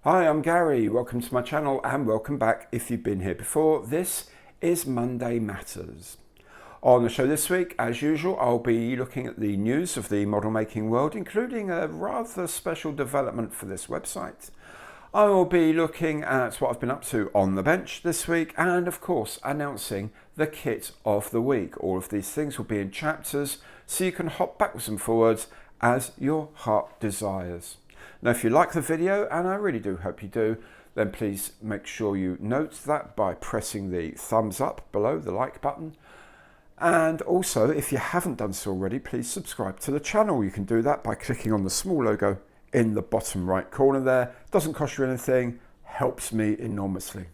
Hi, I'm Gary. Welcome to my channel and welcome back if you've been here before. This is Monday Matters. On the show this week, as usual, I'll be looking at the news of the model making world, including a rather special development for this website. I will be looking at what I've been up to on the bench this week and, of course, announcing the kit of the week. All of these things will be in chapters, so you can hop backwards and forwards as your heart desires. Now, if you like the video, and I really do hope you do, then please make sure you note that by pressing the thumbs up below the like button. And also, if you haven't done so already, please subscribe to the channel. You can do that by clicking on the small logo in the bottom right corner there. Doesn't cost you anything, helps me enormously.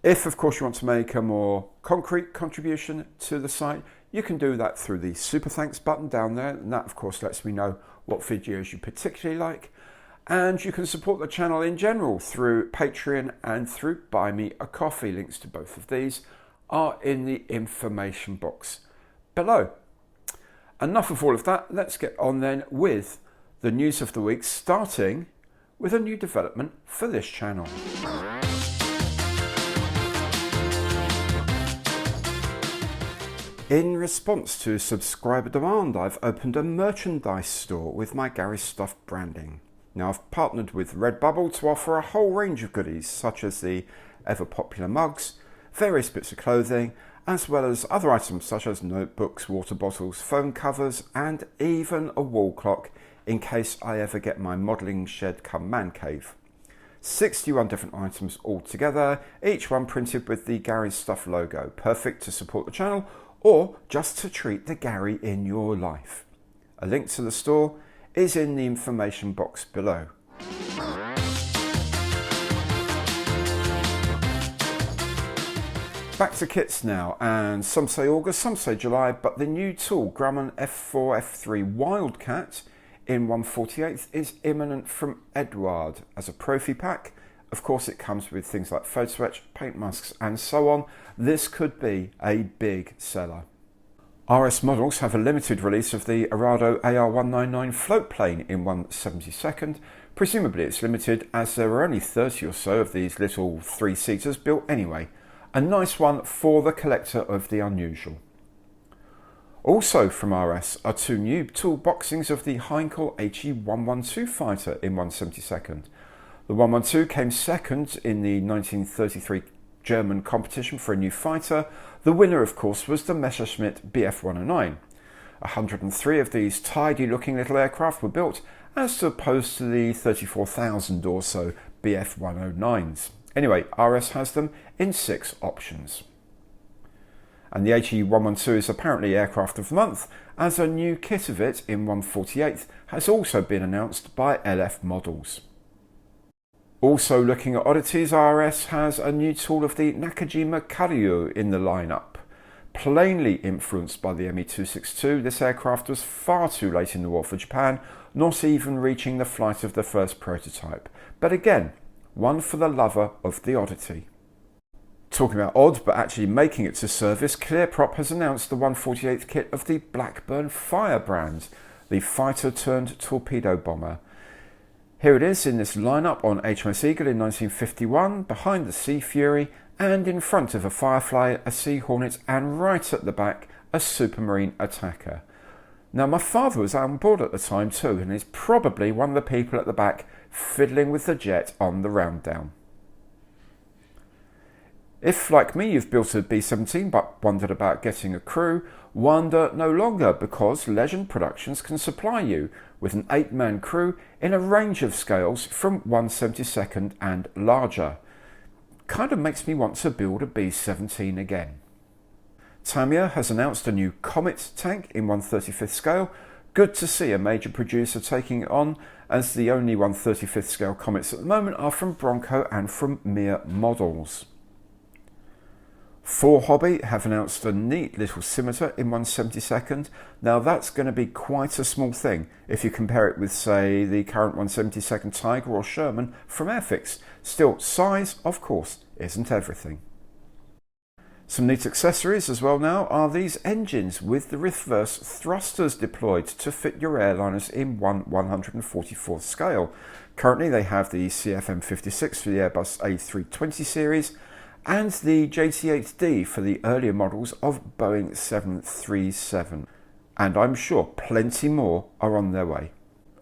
If, of course, you want to make a more concrete contribution to the site, you can do that through the Super Thanks button down there. And that, of course, lets me know what videos you particularly like. And you can support the channel in general through Patreon and through Buy Me a Coffee. Links to both of these are in the information box below. Enough of all of that. Let's get on then with the news of the week, starting with a new development for this channel. In response to subscriber demand, I've opened a merchandise store with my Gary Stuff branding. Now, I've partnered with Redbubble to offer a whole range of goodies, such as the ever popular mugs, various bits of clothing, as well as other items such as notebooks, water bottles, phone covers, and even a wall clock in case I ever get my modelling shed come man cave. 61 different items altogether, each one printed with the Gary Stuff logo, perfect to support the channel or just to treat the Gary in your life. A link to the store is in the information box below. Back to kits now, and some say August, some say July, but the new tool Grumman F4 F3 Wildcat in 1/48 is imminent from Edward as a Profi pack. Of course, it comes with things like photo etch, paint masks, and so on. This could be a big seller. RS Models have a limited release of the Arado AR199 float plane in 1/72. Presumably it's limited as there are only 30 or so of these little three-seaters built anyway. A nice one for the collector of the unusual. Also from RS are two new tool boxings of the Heinkel HE112 fighter in 1/72. The 112 came second in the 1933 German competition for a new fighter. The winner, of course, was the Messerschmitt Bf109. 103 of these tidy looking little aircraft were built, as opposed to the 34,000 or so Bf109s. Anyway, RS has them in 6 options. And the HE112 is apparently Aircraft of the Month, as a new kit of it in 1/48 has also been announced by LF Models. Also looking at oddities, RS has a new tool of the Nakajima Karyo in the lineup. Plainly influenced by the Me-262, this aircraft was far too late in the war for Japan, not even reaching the flight of the first prototype. But again, one for the lover of the oddity. Talking about odd, but actually making it to service, Clearprop has announced the 1/48 kit of the Blackburn Firebrand, the fighter-turned-torpedo bomber. Here it is in this lineup on HMS Eagle in 1951, behind the Sea Fury, and in front of a Firefly, a Sea Hornet, and right at the back, a Supermarine attacker. Now, my father was on board at the time too, and is probably one of the people at the back fiddling with the jet on the round down. If, like me, you've built a B-17 but wondered about getting a crew, wonder no longer, because Legend Productions can supply you with an 8-man crew in a range of scales from 1/72 and larger. Kind of makes me want to build a B-17 again. Tamiya has announced a new Comet tank in 1/35 scale. Good to see a major producer taking it on, as the only 1/35 scale Comets at the moment are from Bronco and from Mir Models. 4 Hobby have announced a neat little scimitar in 1/72. Now that's going to be quite a small thing if you compare it with, say, the current 1/72 Tiger or Sherman from Airfix. Still, size, of course, isn't everything. Some neat accessories as well now are these engines with the reverse thrusters deployed to fit your airliners in 1/144th scale. Currently they have the CFM56 for the Airbus A320 series and the JT8D for the earlier models of Boeing 737. And I'm sure plenty more are on their way.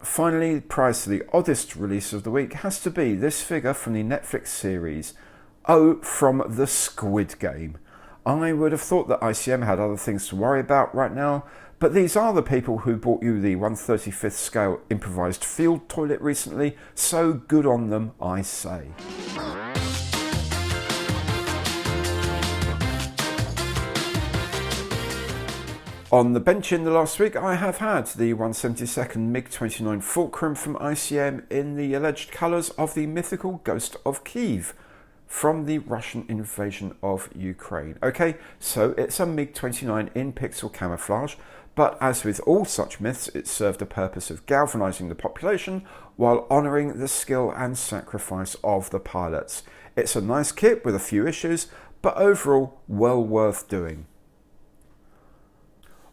Finally, prize to the oddest release of the week has to be this figure from the Netflix series, from the Squid Game. I would have thought that ICM had other things to worry about right now, but these are the people who bought you the 1/35th scale improvised field toilet recently, so good on them, I say. On the bench in the last week, I have had the 172nd MiG-29 Fulcrum from ICM in the alleged colours of the mythical Ghost of Kiev from the Russian invasion of Ukraine. Okay, so it's a MiG-29 in pixel camouflage, but as with all such myths, it served a purpose of galvanising the population while honouring the skill and sacrifice of the pilots. It's a nice kit with a few issues, but overall well worth doing.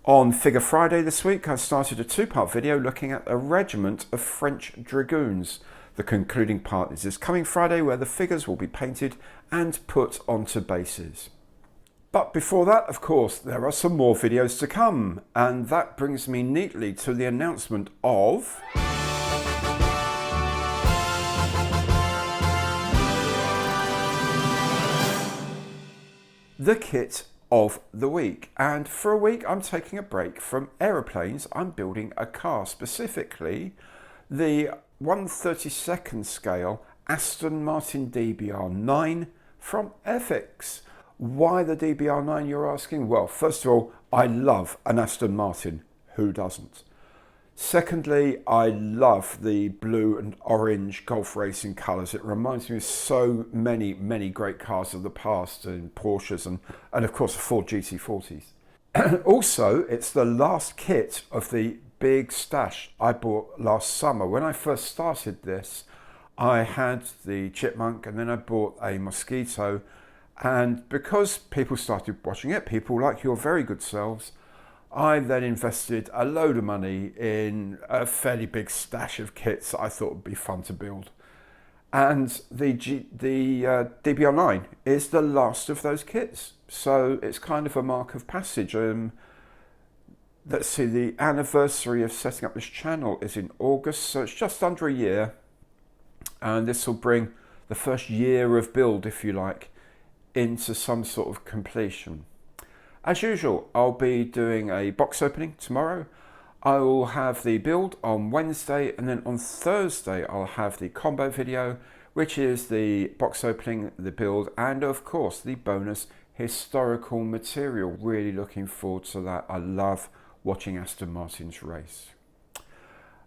On Figure Friday this week, I started a two-part video looking at a regiment of French dragoons. The concluding part is this coming Friday, where the figures will be painted and put onto bases. But before that, of course, there are some more videos to come, and that brings me neatly to the announcement of the kit of the week. And for a week I'm taking a break from aeroplanes. I'm building a car, specifically the 1/32nd scale Aston Martin DBR9 from FX. Why the DBR9, you're asking? Well, first of all, I love an Aston Martin. Who doesn't? Secondly, I love the blue and orange Golf racing colours. It reminds me of so many great cars of the past, and Porsches and of course the Ford GT40s. Also, it's the last kit of the big stash I bought last summer. When I first started this, I had the Chipmunk and then I bought a Mosquito, and because people started watching it, people like your very good selves, I then invested a load of money in a fairly big stash of kits that I thought would be fun to build. And the DBR9 is the last of those kits. So it's kind of a mark of passage. Let's see, the anniversary of setting up this channel is in August, so it's just under a year. And this will bring the first year of build, if you like, into some sort of completion. As usual, I'll be doing a box opening tomorrow. I will have the build on Wednesday, and then on Thursday I'll have the combo video, which is the box opening, the build, and of course the bonus historical material. Really looking forward to that. I love watching Aston Martin's race.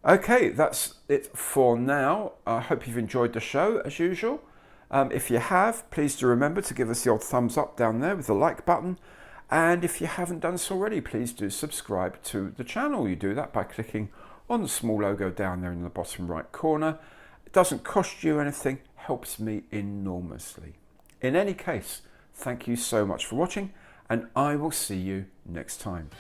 Okay, that's it for now. I hope you've enjoyed the show as usual. If you have, please do remember to give us the old thumbs up down there with the like button. And if you haven't done so already, please do subscribe to the channel. You do that by clicking on the small logo down there in the bottom right corner. It doesn't cost you anything, helps me enormously. In any case, thank you so much for watching, and I will see you next time.